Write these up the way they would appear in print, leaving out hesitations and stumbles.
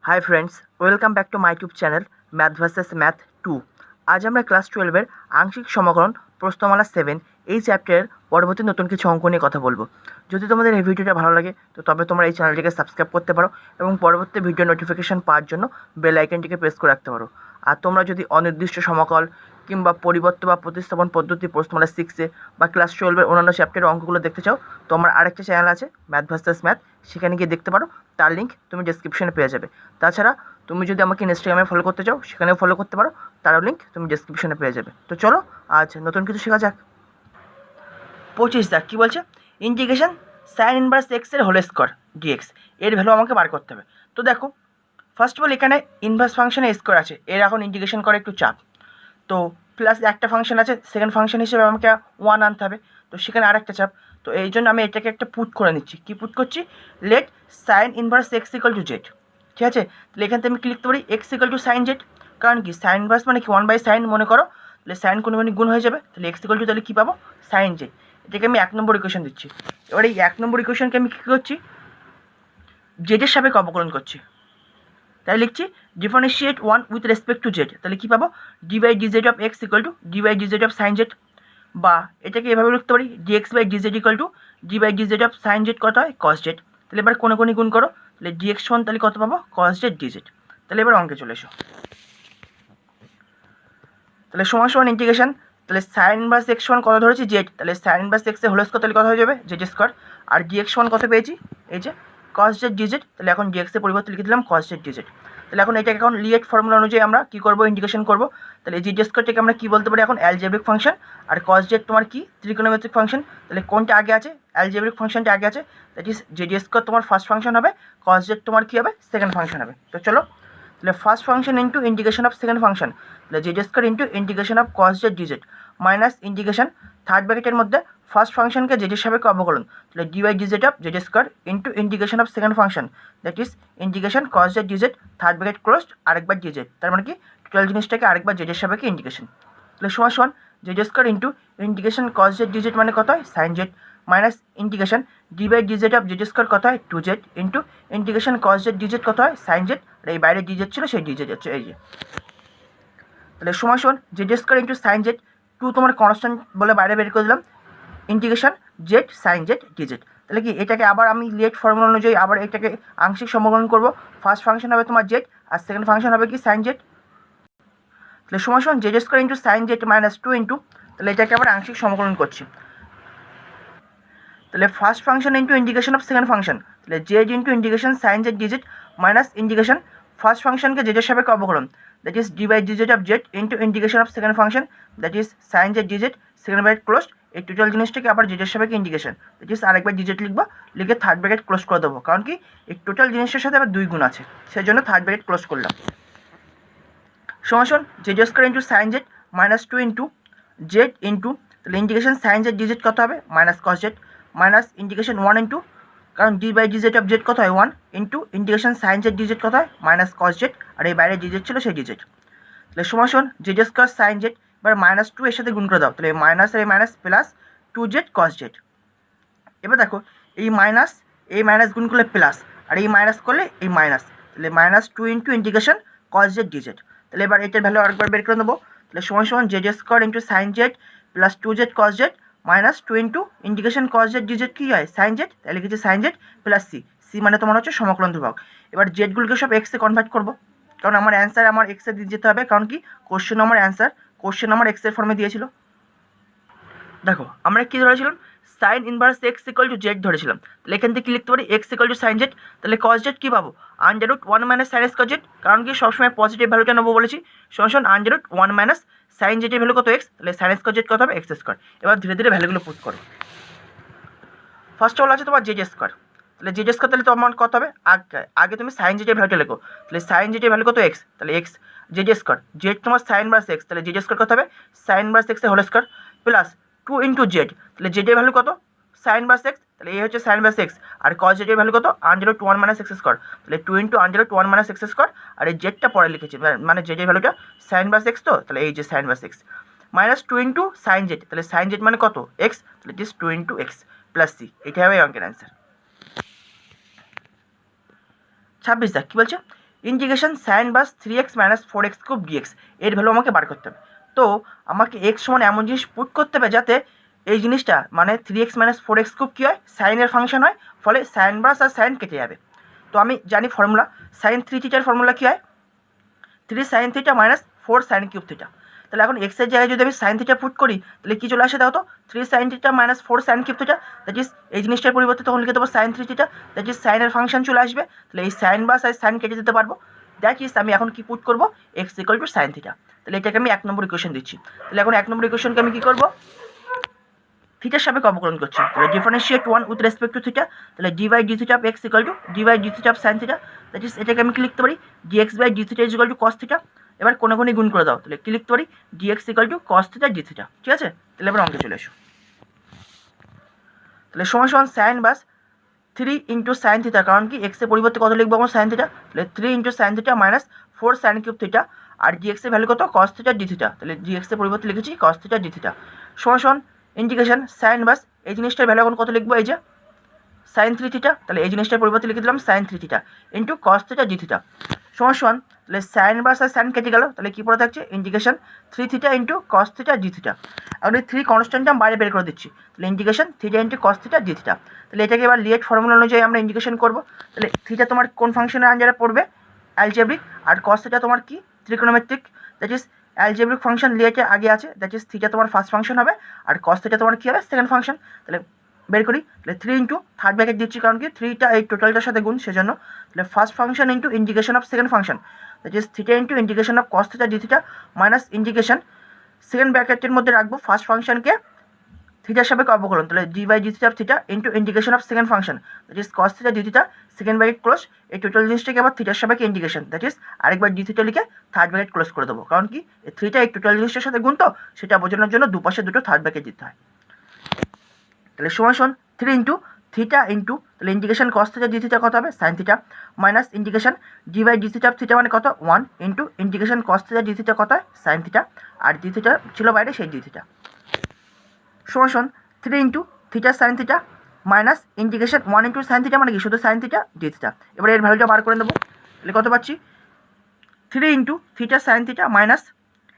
Hi friends, welcome back to my YouTube channel math versus math 2। আজ আমরা class 12-এর আংশিক সমকলন প্রশ্নমালা 7 এই চ্যাপ্টারের পরবর্তী নতুন কিছু অঙ্ক নিয়ে কথা বলবো। যদি তোমাদের এই ভিডিওটা ভালো লাগে তো তবে তোমরা এই চ্যানেলটিকে সাবস্ক্রাইব করতে পারো এবং পরবর্তী ভিডিও নোটিফিকেশন পাওয়ার জন্য বেল আইকনটিকে প্রেস করে রাখতে পারো। আর তোমরা যদি অনির্দিষ্ট সমকল কিংবা পরিবর্তন বা প্রতিস্থাপন পদ্ধতি প্রশ্নমালা 6-এ বা ক্লাস 12-এর অন্যান্য চ্যাপ্টারের অঙ্কগুলো দেখতে চাও তো আমার আরেকটা চ্যানেল আছে ম্যাথ ভার্সেস ম্যাথ, সেখানে গিয়ে দেখতে পারো। তার লিঙ্ক তুমি ডেসক্রিপশনে পেয়ে যাবে। তাছাড়া তুমি যদি আমাকে ইনস্টাগ্রামে ফলো করতে চাও সেখানেও ফলো করতে পারো, তারও লিঙ্ক তুমি ডেসক্রিপশনে পেয়ে যাবে। তো চলো আজ নতুন কিছু শেখা যাক। 25 দেখ কী বলছে, ইন্টিগ্রেশন সাইন ইনভার্স এক্স এর হোল স্কোয়ার ডিএক্স এর ভ্যালু আমাকে বার করতে হবে। তো দেখো ফার্স্ট অফ অল এখানে ইনভার্স ফাংশনে স্কোয়ার আছে, এর এখন ইন্টিগ্রেশন করে একটু চাপ। তো প্লাস একটা ফাংশন আছে, সেকেন্ড ফাংশন হিসেবে আমাকে 1 আনতে হবে, তো সেখানে আরেকটা চাপ। তো এই জন্য আমি এটাকে একটা পুট করে নিচ্ছি। কি পুট করছি? Let sine inverse x equal to z. ঠিক আছে, তাহলে এখান থেকে আমি কি লিখতে পারি? X equal to sine z. কারণ কি সাইন ইনভার্স মানে কি 1/sin মনে করো, তাহলে সাইন কোনো মানে গুণ হয়ে যাবে, তাহলে এক্স ইকুয়াল টু তাহলে কী পাবো? Sine z. এটাকে আমি 1 নম্বর ইকুয়েশন দিচ্ছি। এবার এই 1 নম্বর ইকুয়েশনকে আমি কী করছি? জেডের সাপেক্ষে অবকলন করছি। তাই লিখছি differentiate 1 with respect to z, তাহলে কী পাবো? D by dz of x equal to d by dz of sine z. বা এটাকে এভাবে লিখতে পারি dx by dz equal to d by dz of sine z কত হয়? Cos z. তাহলে এবার কোনো গুণ করো, তাহলে ডিএক্স ওয়ান তাহলে কত পাবো? কস জেড ডিজেড। তাহলে এবার অঙ্কে চলে এসো। তাহলে সমান ইন্টিগ্রেশন, তাহলে সাইন ইনভার্স এক্স ওয়ান কত ধরেছি? জেড, তাহলে সাইন ইনভার্স এক্স এর হোল স্কোয়ার তাহলে কত হয়ে যাবে? Z square. আর ডিএক্স ওয়ান কত পেয়েছি? এই যে কস জেড ডিজেড, তাহলে এখন ডিএক্স এর পরিবর্তে লিখে দিলাম কস জেড ডিজেড। তাহলে এখন এটাকে এখন লিয়েট ফর্মুলা অনুযায়ী আমরা কী করবো? ইন্টিগ্রেশন করবো। তাহলে জেড স্কোয়ারটাকে আমরা কী বলতে পারি এখন? Algebraic function. আর কস জেড তোমার কি? ত্রিকোণমিতিক ফাংশন। তাহলে কোনটা আগে আছে? অ্যালজেব্রিক ফাংশনটা আগে আছে, দ্যাট ইজ জেড স্কোয়ার তোমার ফার্স্ট ফাংশন হবে, কস জেড তোমার কী হবে? সেকেন্ড ফাংশন হবে। তো চলো, তাহলে first function into integration of second function, তাহলে z square into integration of cos z dz minus integration third ব্র্যাকেটের মধ্যে ফার্স্ট ফাংশনকে জেডের সাপেক্ষে অবকলন, তাহলে d by dz of z square into integration of second function, that is integration cos z dz third bracket closed আরেকবার dz. তার মানে কি টোটাল জিনিসটাকে আরেকবার জেডের সাপেক্ষে ইন্টিগ্রেশন। তাহলে সমান z square into integration cos z dz মানে কত হয়? Sine z minus integration d by dz of z square কত হয়? 2z into integration cos z dz কত হয়? Sine Z. আর এই বাইরে ডিজেড ছিল সেই ডিজেড হচ্ছে এই যে। তাহলে সমান z square into sine z, 2 তোমার কনস্ট্যান্ট বলে বাইরে বের করে দিলাম, integration z sine z dz. তাহলে কি এটাকে আবার আমি লিয়েট ফর্মুলা অনুযায়ী আবার এটাকে আংশিক সমকলন করবো। ফার্স্ট ফাংশন হবে তোমার জেড আর সেকেন্ড ফাংশন হবে কি? Sine z. তাহলে সমান z square into sine z minus 2 into, তাহলে এটাকে আবার আংশিক সমকলন করছি। তাহলে first function into integration of second function, তাহলে z into integration sine z dz minus integration first ফাংশনকে জেডের সাপেক্ষে অবকলন, that is d by dz of z into integration of second function, that is sine z dz second bracket close. এই total জিনিসটাকে আবার জেডের সাপেক্ষে ইন্টিগ্রেশন, দ্যাট ইজ আরেকবার ডিজেড লিখবো, লিখে থার্ড ব্র্যাকেট ক্লোজ করে দেবো। কারণ কি এই টোটাল জিনিসটার সাথে আবার 2 গুণ আছে, সেই জন্য থার্ড ব্র্যাকেট ক্লোজ করলাম। সমান z square into sine z minus 2 into z into, তাহলে ইন্টিগ্রেশন সাইন জেড ডিজেড কত হবে? Minus cos z minus integration 1 into, কারণ d by dz of z কত হয়? 1 into integration sine z dz কত হয়? Minus cos Z. আর এই বাইরে ডিজেড ছিল সেই ডিজেড। তাহলে সমান জেড স্কোয়ার সাইন জেড, এবার মাইনাস 2 এর সাথে গুণ করে দাও, তাহলে মাইনাস আর এই minus plus 2z cos Z. এবার দেখো এই মাইনাস গুণ করলে প্লাস, আর এই মাইনাস করলে এই মাইনাস, তাহলে minus 2 into integration cos z dz. তাহলে এবার এটার ভ্যালু আরেকবার বের করে নেবো, তাহলে সমান z square into sine z plus 2z cos z minus 2 into integration cos z dz কী হয়? Sine z. তাহলে লিখেছি সাইন জেড প্লাস সি মানে তোমার হচ্ছে সমকলন ধ্রুবক। এবার জেডগুলোকে সব এক্সে কনভার্ট করবো, কারণ আমার অ্যান্সার আমার এক্সে দিয়ে যেতে হবে, কারণ কি কোশ্চেন আমার অ্যান্সার কোশ্চেন আমার এক্সের ফর্মে দিয়েছিল। দেখো আমরা কী ধরেছিলাম? Sine inverse x equal to z ধরেছিলাম, তাহলে এখান থেকে কী লিখতে পারি? X equal to sine z. তাহলে কস জেড কী পাবো? Under root 1 minus sine square z, কারণ কি সবসময় পজিটিভ ভ্যালুটা নেবো বলেছি। সমান আন্ডার রুট 1 মাইনাস সাইন জেডের ভ্যালু কত? এক্স, তাহলে সাইন স্কোয়ার জেড কত হবে? X square. এবার ধীরে ধীরে ভ্যালুগুলো পুট করো। ফার্স্ট অফ অল আছে তোমার জেড স্কোয়ার, তাহলে জেড স্কোয়ার তাহলে তোমার কত হবে? আগে তুমি সাইন জেডের ভ্যালুটা লেখো, তাহলে সাইন জেডের ভ্যালু কত? এক্স, তাহলে এক্স জেড স্কোয়ার, জেড তোমার সাইন বার্স এক্স, তাহলে জেড স্কোয়ার কত হবে? সাইন বার্স এক্সের whole square plus 2 into z, তাহলে জেডের ভ্যালু কত? সাইন বার্স এক্স, তাহলে এই হচ্ছে সাইন বার্স এক্স। আর কস জেডের ভ্যালু কত? Under root 1 minus x square, তাহলে 2 into under root 1 minus x square. আর এই জেডটা পরে লিখেছি, মানে জেডের ভ্যালুটা সাইন বার্স এক্স, তো তাহলে এই যে sine inverse x minus 2 into sine z, তাহলে সাইন জেড মানে কত? এক্স, তাহলে it is 2 into x plus C. এটা হবে অঙ্কের অ্যান্সার। 26 দেখ কী বলছে? ইন্টিগ্রেশন সাইন বাস 3x minus 4x cube dx এর ভ্যালু আমাকে বার করতে হবে। তো আমাকে এক্স সমান এমন জিনিস পুট করতে হবে যাতে এই জিনিসটা মানে 3x মাইনাস 4x কিউব কী হয়, সাইনের ফাংশন হয়, ফলে সাইন বাস আর সাইন কেটে যাবে। তো আমি জানি ফর্মুলা, সাইন 3 থিটার ফর্মুলা কী হয়, 3 sign theta minus 4 sine cube theta. তাহলে এখন এক্সের জায়গায় যদি আমি সাইন থিটা পুট করি তাহলে কী চলে আসে দাও তো, 3 sign theta minus 4 sine cube theta, that is এই জিনিসটার পরিবর্তে তখন লিখে দেবো সাইন 3 থিটা, দ্যাট ইজ সাইনের ফাংশন চলে আসবে। তাহলে এই সাইন বা সাইন কেটে দিতে পারবো, দ্যাট ইজ আমি এখন কি পুট করবো, x equal to sign theta. তাহলে এটাকে আমি 1 নম্বর ইকুয়েশন দিচ্ছি। তাহলে এখন 1 নম্বর ইকুয়েশনকে আমি কী করবো, থিটার সাপেক্ষে অবকলন করছি। তাহলে differentiate 1 with respect to theta, তাহলে d by d theta of x equal to d by d theta of sine theta, that is এটাকে আমি কি লিখতে পারি, dx by d theta is equal to cos theta. এবার কোনো গুণ করে দাও, তাহলে কি লিখতে পারি, dx equal to cos theta d theta. ঠিক আছে, তাহলে এবার অঙ্কে চলে এসো। তাহলে সমান সাইন বাস 3 ইন্টু সাইন থিটা, কারণ কি এক্সের পরিবর্তে কত লিখবো আমার সাইন থিটা, তাহলে 3 into sine theta minus 4 sine cube theta, আর ডিএক্সের ভ্যালু কত, কস থিটা ডি থিটা। তাহলে ডিএক্সের পরিবর্তে লিখেছি কস থিটা ডি থিটা সমান ইন্টিগ্রেশন সাইন বাস এই জিনিসটার ভ্যালু এখন কত লিখবো, এই যে সাইন 3 থিটা, তাহলে এই জিনিসটার পরিবর্তে লিখে দিলাম sine 3 theta into cos theta d theta সমান, তাহলে সাইন বাস আর সাইন কেটে গেল, তাহলে কী পড়ে থাকছে integration 3 theta into cos theta d theta. এখন এই 3 কনস্ট্যান্টটা আমি বাইরে বের করে দিচ্ছি, তাহলে integration theta into cos theta d theta. তাহলে এটাকে এবার লিয়েট ফর্মুলা অনুযায়ী আমরা ইন্টিগ্রেশন করবো। তাহলে থিটা তোমার কোন ফাংশনের আন্ডারে পড়বে, অ্যালজেব্রিক, আর কস থিটা তোমার কি ত্রিকোণমিতিক, দ্যাট ইজ অ্যালজেব্রিক ফাংশন লিয়েটে আগে আছে, দ্যাট ইজ থিটা তোমার ফার্স্ট ফাংশন হবে আর কস থিটা তোমার কী হবে, সেকেন্ড ফাংশন। তাহলে বের করি, তাহলে 3 ইন্টু থার্ড ব্র্যাকেট দিচ্ছি, কারণ কি 3টা এই টোটালটার সাথে গুণ, সেজন্য। তাহলে first function into integration of second function, that is theta into integration of cos theta d theta minus integration second ব্র্যাকেটের মধ্যে রাখবো ফার্স্ট ফাংশনকে থিটার সাপেক্ষে অবকলন, তাহলে d by d theta of theta into integration of second function, that is cos theta d theta second bracket close. এই total জিনিসটাকে আবার থিটার সাপেক্ষে ইন্টিগ্রেশন, দ্যাট ইজ আরেকবার ডি থিটা লিখে থার্ড ব্র্যাকেট ক্লোজ করে দেবো, কারণ কি এই থ্রিটা এই টোটাল জিনিসটার সাথে গুণ, তো সেটা বোঝানোর জন্য দুপাশে দুটো থার্ড ব্র্যাকেট দিতে হয়। তাহলে সমান 3 ইন্টু থিটা ইন্টু, তাহলে integration cos theta d theta কত হবে, sine theta minus integration d by d theta of theta মানে কত 1 into integration cos theta d theta কত হয় সাইন থিটা, আর ডি থিটা ছিল বাইরে সেই ডি থিটা সমান 3 into theta sine theta minus integration 1 into sine theta মানে কি শুধু সাইন থিটা ডি থিটা। এবার এর ভ্যালুটা বার করে দেবো, তাহলে কত পাচ্ছি 3 into theta sine theta minus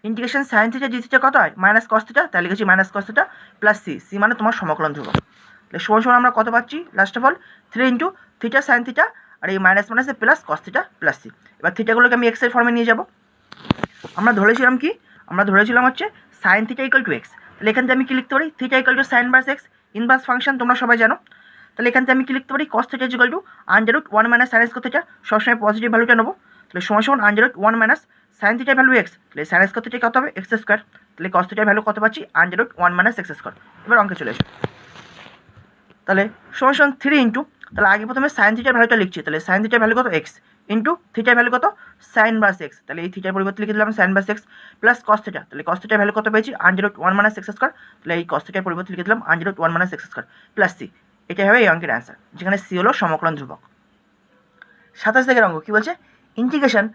integration sine theta d theta কত হয় মাইনাস কস থিটা, তাহলে লিখেছি minus cos theta plus c, c মানে তোমার সমকলন ধ্রুবক। তাহলে সমান আমরা কত পাচ্ছি last of all 3 into theta sine theta আর এই মাইনাস মাইনাসে plus cos theta plus c. এবার থিটাগুলোকে আমি এক্সের ফর্মে নিয়ে যাব। আমরা ধরেছিলাম কি, আমরা ধরেছিলাম হচ্ছে sine theta equal to x, তাহলে এখান থেকে আমি কি লিখতে পারি, থিটা ইকুয়াল টু সাইন বাস এক্স ইনভার্স ফাংশন তোমরা সবাই জানো। তাহলে এখান থেকে আমি কি লিখতে পারি, cos theta equal to under root 1 minus sine square theta, সবসময় পজিটিভ ভ্যালুটা নেবো। তাহলে সমান আন্ডার রুট 1 মাইনাস সাইন থিটার ভ্যালু এক্স, তাহলে সাইন স্কোয়ার থিটা কত হবে এক্স স্কোয়ার, তাহলে কস থিটার ভ্যালু কত পাচ্ছি under root 1 minus x square. এবার অঙ্কে চলে এসো, তাহলে সমান 3 ইন্টু, তাহলে আগে প্রথমে সাইন থিটার ভ্যালুটা লিখছি, তাহলে সাইন থিটার ভ্যালু কত এক্স ইন্টু থিটার ভ্যালু কত সাইন বাস এক্স, তাহলে এই থিটার পরিবর্তে লিখে দিলাম সাইন বাস এক্স প্লাস কস থিটা, তাহলে কস থিটার ভ্যালু কত পেয়েছি under root 1 minus x square, তাহলে এই কস থিটার পরিবর্তে লিখে দিলাম under root 1 minus x square plus C. এটাই হবে এই অঙ্কের অ্যান্সার, যেখানে সি হলো সমকলন ধ্রুবক। 27 থেকে অঙ্ক কী বলছে, integration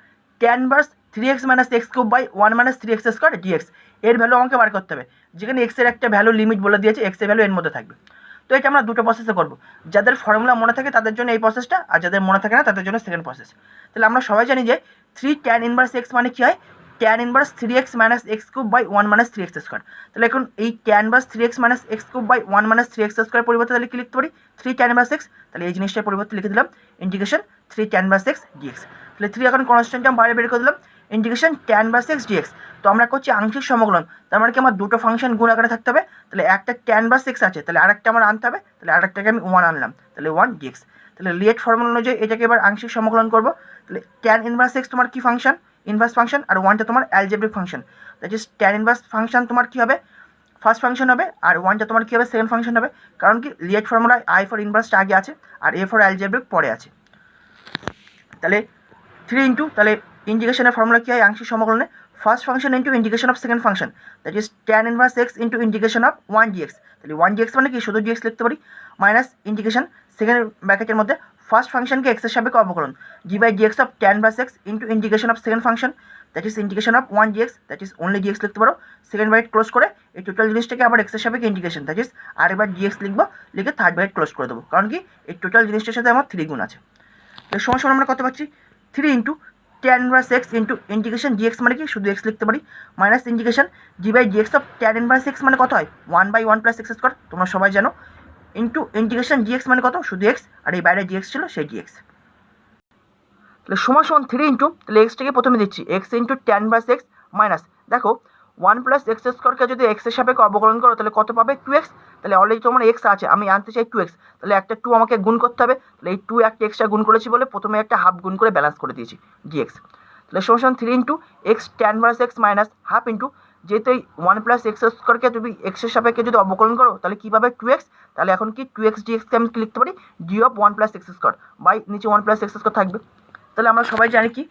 tan inverse 3x minus x cube by 1 minus 3x square dx, এর ভ্যালু আমাকে বার করতে হবে, যেখানে এক্সের একটা ভ্যালু লিমিট বলে দিয়েছে, এক্সের ভ্যালু এর মধ্যে থাকবে। তো এটা আমরা দুটো প্রসেসে করবো, যাদের ফর্মুলা মনে থাকে তাদের জন্য এই প্রসেসটা, আর যাদের মনে থাকে না তাদের জন্য সেকেন্ড প্রসেস। তাহলে আমরা সবাই জানি যে 3 tan ইনভার্স এক্স মানে কী হয়, tan inverse 3x minus x cube by 1 minus 3x square. তাহলে এখন এই tan inverse 3x minus x cube by 1 minus 3x square পরিবর্তে তাহলে কি লিখতে পারি 3 tan ইনভার্স এক্স, তাহলে এই জিনিসটার পরিবর্তে লিখে দিলাম integration 3 tan inverse x dx. তাহলে 3 এখন কনস্ট্যান্ট আমি বাইরে বের করে দিলাম, integration tan inverse x dx. তো আমরা করছি আংশিক সমকলন, তার মানে কি আমার দুটো ফাংশন গুণ আকারে থাকতে হবে, তাহলে একটা tan ইনভার্স এক্স আছে, তাহলে আরেকটা আমার আনতে হবে, তাহলে আরেকটাকে আমি 1 আনলাম, তাহলে 1 ডিএক্স। তাহলে লিয়েট ফর্মুলা অনুযায়ী এটাকে এবার আংশিক সমকলন করবো, তাহলে tan ইনভার্স এক্স তোমার কি ফাংশন ইনভার্স ফাংশন, আর 1টা তোমার algebraic function, that is tan inverse function তোমার কি হবে ফার্স্ট ফাংশন হবে, আর 1টা তোমার কি হবে সেকেন্ড ফাংশন হবে, কারণ কি লিয়েট ফর্মুলায় আই ফর ইনভার্সটা আগে আছে আর এ ফর অ্যালজেব্রিক পরে আছে। তাহলে 3 ইন্টু, তাহলে ইন্টিগ্রেশনের ফর্মুলা কী হয় আংশিক সমকলনে, first function into integration of second function, that is tan inverse x into integration of 1 dx. তাহলে 1 ডিএক্স মানে কি শুধু ডিএক্স লিখতে পারি, মাইনাস ইন্টিগ্রেশন সেকেন্ড ব্র্যাকেটের মধ্যে ফার্স্ট ফাংশনকে এক্সের সাপেক্ষে অবকলন d by dx of tan inverse x into integration of second function, that is integration of 1 dx, that is only dx লিখতে পারো, সেকেন্ড ব্র্যাকেট ক্লোজ করে এই টোটাল জিনিসটাকে আবার এক্সের সাপেক্ষে ইন্টিগ্রেশন, দ্যাট ইজ আরেকবার ডিএক্স লিখবো, লিখে থার্ড ব্র্যাকেট ক্লোজ করে দেবো, কারণ কি এই টোটাল জিনিসটার সাথে আমার 3 গুণ আছে। তাহলে সমান আমরা কত পাচ্ছি 3 into tan inverse x into integration dx মানে কি শুধু এক্স লিখতে পারি minus integration d by dx of tan inverse x মানে কত হয় 1/1 প্লাস এক্স স্কোয়ার তোমরা সবাই জানো ইন্টু ইন্টিগ্রেশন ডিএক্স মানে কত শুধু এক্স আর এই বাইরে ডিএক্স ছিল সেই ডিএক্স। তাহলে সমান সমান 3 ইন্টু তাহলে এক্সটাকে প্রথমে দিচ্ছি x into tan inverse x minus দেখো 1 প্লাস এক্স স্কোয়ারকে যদি এক্সের সাপেক্ষে অবকলন করো তাহলে কত পাবে 2x। তাহলে অলরেডি তোমার এক্স আছে আমি আনতে চাই 2x তাহলে একটা 2 আমাকে গুণ করতে হবে তাহলে এই 2 একটা এক্সট্রা গুণ করেছি বলে প্রথমে একটা হাফ গুণ করে ব্যালেন্স করে দিয়েছি dx। তাহলে সমান 3 into x tan inverse x minus half into যেহেতু এই 1 প্লাস এক্স স্কোয়ারকে তুমি এক্সের সাপেক্ষে যদি অবকলন করো তাহলে কী পাবে 2x। তাহলে এখন কি 2x dxকে আমি লিখতে পারি d of 1 plus x square by নিচে 1 প্লাস এক্স স্কোয়ার থাকবে। তাহলে আমরা সবাই জানি কি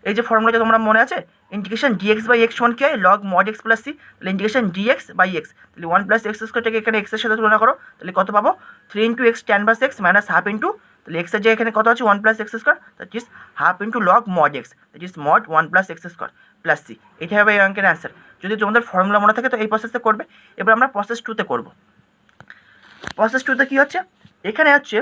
এই যে ফর্মুলাটা তোমরা মনে আছে ইন্টিগ্রেশন ডিএক্স বাই এক্স সমান কি হয় log mod x plus C তাহলে ইন্টিগ্রেশন ডিএক্স বাই এক্স তাহলে 1 প্লাস এক্স স্কোয়ারটাকে এখানে এক্সের সাথে তুলনা করো তাহলে কত পাবো 3 into x tan inverse x minus half into তাহলে এক্সের জায়গায় এখানে কত আছে 1 plus x square that is half into log mod x that is mod 1 plus x square plus C. এটা হবে এই অঙ্কের অ্যান্সার। যদি তোমাদের ফর্মুলা মনে থাকে তো এই প্রসেসে করবে। এবার আমরা প্রসেস 2তে করব। প্রসেস 2তে কী হচ্ছে এখানে হচ্ছে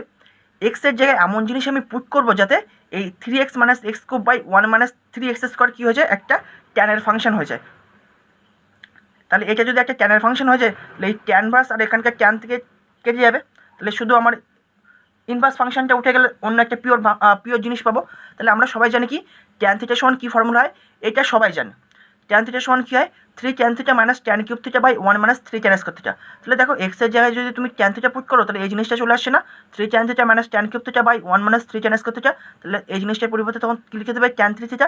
এক্সের জায়গায় এমন জিনিস আমি পুট করবো যাতে এই 3x minus x cube by 1 minus 3x square কী হয়ে যায় একটা ট্যানের ফাংশন হয়ে যায়। তাহলে এটা যদি একটা ট্যানের ফাংশন হয়ে যায় তাহলে এই ট্যান ভার্স আর এখানকার ট্যান থেকে কেটে যাবে তাহলে শুধু আমার ইনভার্স ফাংশনটা উঠে গেলে অন্য একটা পিওর জিনিস পাবো। তাহলে আমরা সবাই জানি কি ট্যান থিটা সমান কী ফর্মুলা হয় এটা সবাই জানে ট্যান থিটা সমান কী হয় 3 tan theta minus tan cube theta by 1 minus 3 tan square theta. তাহলে দেখো এক্সের জায়গায় যদি তুমি ট্যান থিটা পুট করো তাহলে এই জিনিসটা চলে আসছে না 3 tan theta minus tan cube theta by 1 minus 3 tan square theta. তাহলে এই জিনিসটার পরিবর্তে তখন কী লিখে দেবে ট্যান 3 থিটা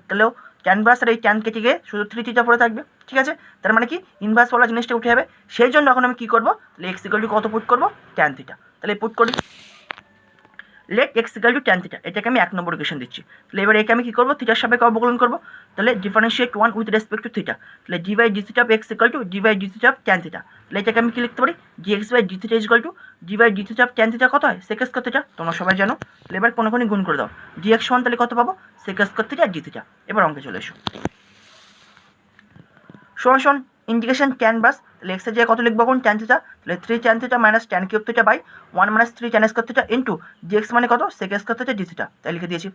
তাহলেও ট্যান ভার্স আর এই ট্যান কেটে গিয়ে শুধু 3 থিটা পড়ে থাকবে ঠিক আছে। তার মানে কি ইনভার্স ওয়ালা জিনিসটা উঠে যাবে সেই জন্য এখন আমি কী করবো তাহলে এক্স ইকুয়াল টু কত পুট করবো ট্যান থিটা। তাহলে পুট করি let x equal to tan theta এটাকে আমি 1 নম্বর ইকুয়েশন দিচ্ছি। তাহলে এবার একে আমি কী করবো থিটার সাপেক্ষে অবকলন করবো তাহলে differentiate 1 with respect to theta তাহলে d by d theta of x equal to d by d theta of tan theta. তাহলে এটাকে আমি কী লিখতে পারি dx by d theta equal to d by d theta of tan theta কত হয় সেক square theta তোমরা সবাই জানো। তাহলে এবার কোনো গুণ করে দাও ডিএক্স সমান তাহলে কত পাবো sec square theta d theta. এবার অঙ্কে চলে এসো সমান ইন্টিগ্রেশন ট্যান ভার্স তাহলে এক্সের জায়গায় কত লিখবো এখন ট্যান থিটা তাহলে 3 tan theta minus tan cube theta by 1 minus 3 tan square theta into dx মানে কত sec square theta d theta তাই লিখে দিয়েছি।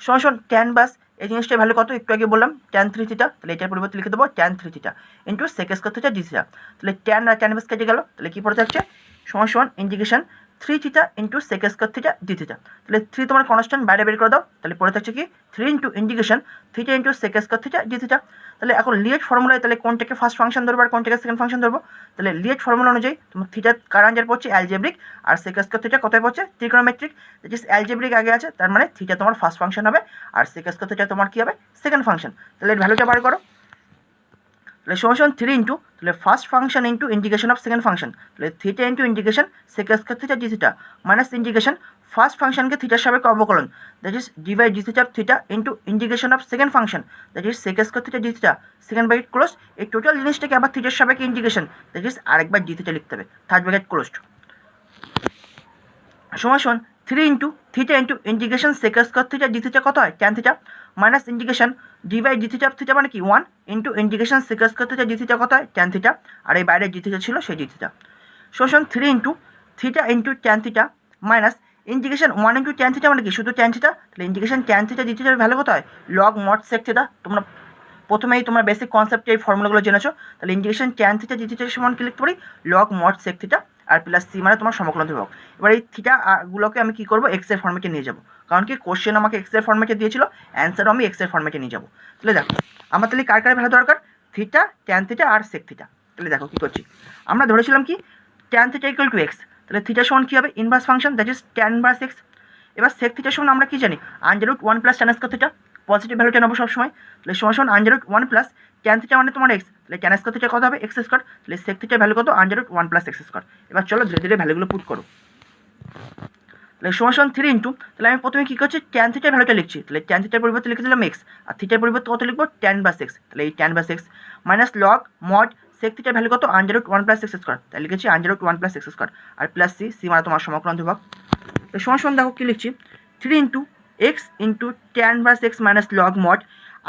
সমান ট্যান ভার্স এই জিনিসটার ভ্যালু কত একটু আগে বললাম ট্যান 3 থিটা তাহলে এটার পরিবর্তে লিখে দেবো tan 3 theta into sec square theta d theta. তাহলে ট্যান আর ট্যান ভার্স কেটে গেল তাহলে কী পড়ে থাকছে সমান integration 3 theta into sec square theta d theta. তাহলে 3 তোমার কনস্ট্যান্ট বাইরে বের করে দাও তাহলে পড়ে থাকছে কি 3 into integration theta into sec square theta d theta. তাহলে এখন লিয়েট ফর্মুলায় তাহলে কোনটাকে ফার্স্ট ফাংশন ধরবো আর কোনটাকে সেকেন্ড ফাংশন ধরবো তাহলে লিয়েট ফর্মুলা অনুযায়ী তোমার থিটা কার আনসার পড়ছে অ্যালজেব্রিক আর সেক স্কোয়ার থিটা কোথায় পড়ছে ট্রিগোনোমেট্রিক দ্যাট ইজ অ্যালজেব্রিক আগে আছে তার মানে থিটা তোমার ফার্স্ট ফাংশন হবে আর সেক স্কোয়ার থিটা তোমার কী হবে সেকেন্ড ফাংশন। তাহলে এর ভ্যালুটা বার করো তাহলে সমান 3 ইন্টু তাহলে first function into integration of second function তাহলে theta into integration sec square theta d theta minus integration first ফাংশনকে থিটার সাপেক্ষে অবকলন that is d by d theta of theta into integration of second function that is sec square theta d theta second bracket close. এই total জিনিসটাকে আবার থিটার সাপেক্ষে integration that is আরেকবার ডি থিটা লিখতে হবে থার্ড ব্র্যাকেট ক্লোজড সমান 3 into theta into integration sec square theta d theta কত হয় tan theta minus integration d by d theta of theta মানে কি 1 into integration sec square theta d theta কত হয় tan theta আর এই বাইরে ডি থিটা ছিল সেই ডি থিটা। সমান 3 into theta into tan theta minus integration 1 into tan theta মানে কি শুধু ট্যান থিটা তাহলে ইন্টিগ্রেশন ট্যান থিটা ডি থিটার ভ্যালু কত হয় লগ মড সেক থিটা। তোমরা প্রথমেই তোমরা বেসিক কনসেপ্টে এই ফর্মুলাগুলো জেনেছো তাহলে ইন্টিগ্রেশন ট্যান থিটা ডি থিটার সমান কি লিখতে পারি লগ মড সেক থিটা আর প্লাস সি মানে তোমার সমকলন ধ্রুবক। এবার এই থিটা গুলোকে আমি কী করবো এক্সের ফর্মেটে নিয়ে যাবো কারণ কি কোশ্চেন আমাকে এক্সের ফর্মেটে দিয়েছিল অ্যান্সারও আমি এক্সের ফর্মেটে নিয়ে যাবো। তাহলে দেখো আমার তাহলে কার কার ভ্যালু দরকার থিটা ট্যান থিটা আর সেক থিটা। তাহলে দেখো কী করছি আমরা ধরেছিলাম কি tan theta equal to x তাহলে থিটা সমান কী হবে inverse function that is tan inverse x. এবার সেক থিটা সমান আমরা কী জানি under root 1 plus tan square theta positive ভ্যালুটা নেবো সবসময় তাহলে সমান under root 1 plus tan theta মানে তোমার এক্স তাহলে ট্যান স্কোয়ার থিটা কত হবে এক্স স্কোয়ার তাহলে সেক থিটার ভ্যালু কত under root 1 plus x square. এবার চলো ধীরে ধীরে ভ্যালুগুলো পুট করো তাহলে সমান 3 ইন্টু তাহলে আমি প্রথমে কী করছি ট্যান থিটার ভ্যালুটা লিখছি তাহলে ট্যান থিটার পরিবর্তে লিখে দিলাম এক্স আর থিটার পরিবর্তে কত লিখবো ট্যান বাস এক্স তাহলে এই ট্যান বাস x minus log mod sec থিটার ভ্যালু কত under root 1 plus x square তাই লিখেছি under root 1 plus x square আর প্লাস সি সি মানে তোমার সমকলন ধ্রুবক। তো সমান দেখো কী লিখছি 3 ইন্টু এক্স ইন্টু ট্যান বাস x minus log mod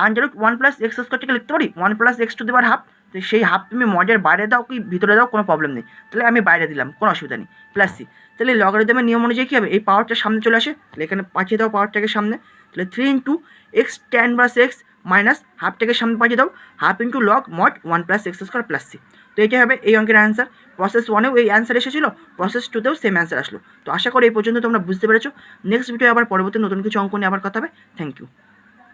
under root 1 plus x স্কোয়ারটাকে লিখতে পারি 1 plus x to the power half তো সেই হাফ তুমি মডের বাইরে দাও কি ভিতরে দাও কোনো প্রবলেম নেই তাহলে আমি বাইরে দিলাম কোনো অসুবিধা নেই প্লাস সি। তাহলে লগারিদমের নিয়ম অনুযায়ী কী হবে এই পাওয়ারটা সামনে চলে আসে তাহলে এখানে পাঠিয়ে দাও পাওয়ারটাকে সামনে তাহলে 3 into x tan inverse x minus হাফটাকে সামনে পাঠিয়ে দাও, half into log mod 1 plus x square plus c. তো এটাই হবে এই অঙ্কের অ্যান্সার। প্রসেস 1এও এই অ্যান্সার এসেছিলো, প্রসেস 2তেও সেম অ্যান্সার আসলো। তো আশা করি এই পর্যন্ত তোমরা বুঝতে পেরেছো। নেক্সট ভিডিও আবার পরবর্তী নতুন কিছু অঙ্ক নিয়ে আবার কথা হবে। Thank you.